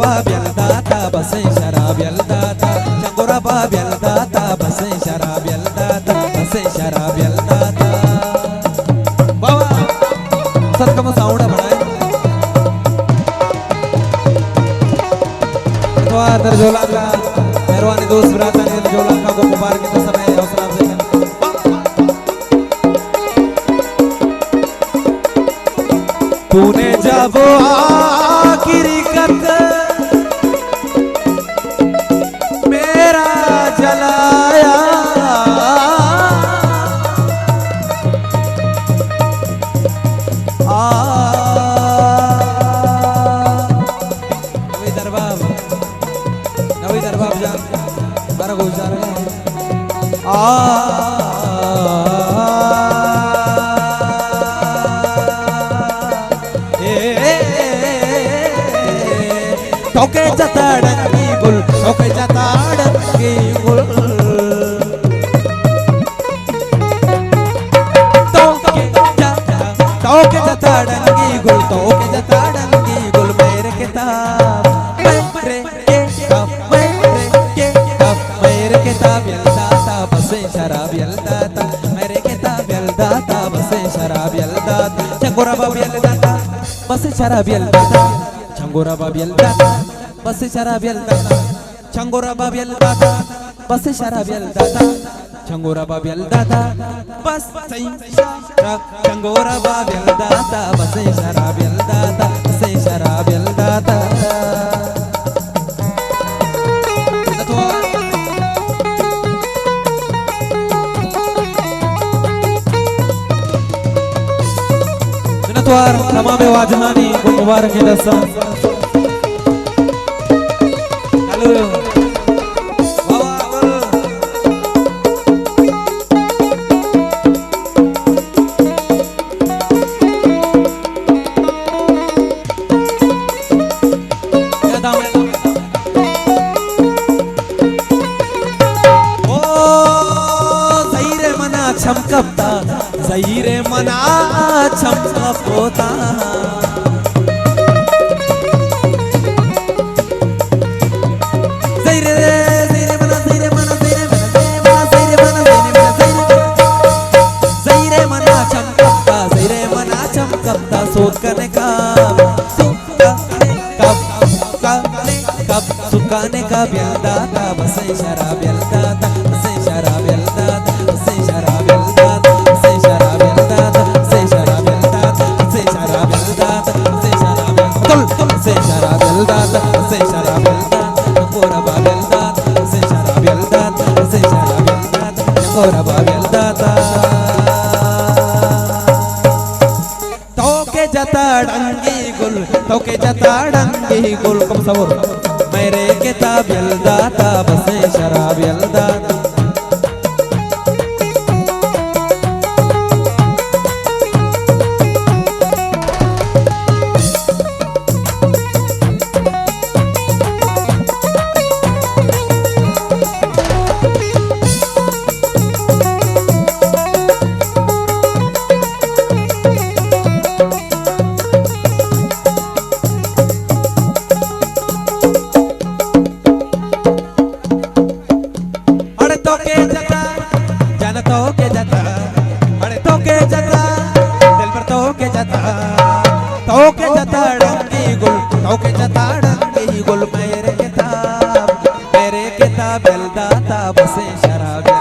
babyal data base sharabyal data changura babyal data base sharabyal data base sharabyal data बाबा सबका sound बढ़ाए तो दरजोला का मेहरबानी दोस्त बराता ने दरजोला का को मुबारक के समय हौसला अफजाई तूने जब आखिरी खत मेरा जलाया नवी दरबार जान बारह गुजार तोके जताड़ंगी गुल तोके जताड़ंगी गुल तोके जताड़ंगी गुल तोके जताड़ंगी गुल मेरे किताब मेरे किताब यलदाता बसे शराब यलदाता मेरे किताब यलदाता बसे शराब यलदाता चंगोरा बाब यलदाता बसे शराब यलदाता चंगोरा बाब यलदाता बसे शराब यलदाता चंगोरा बाब यलदाता बसे शराब यलदाता चंगोरा बाब यलदाता बस चंगोरा बाब यलदाता बसे शराब यलदाता बसे शराब यलदाता तमाम वाजहानी मुबारक दस्ता छमकता ज़हीरे मना छमकता ज़हीरे मना छमकता सुखाने का ब्यादाता बसे शराब यलदाता बसे शराब यलदाता बसे शराब यलदाता बसे शराब यलदाता बसे शराब यलदाता बसे शराब यलदाता बसे शराब यलदाता बसे शराब यलदाता बसे शराब यलदाता चंगोरा बाब यलदाता बसे शराब यलदाता बसे शराब यलदाता चंगोरा बाब यलदाता तोके जताड़ंगी गुल कम सवो मेरे किताब यलदाता बसे शराब यलदाता तोके जताड़ंगी गुल मेरे किताब यलदाता बसे शराब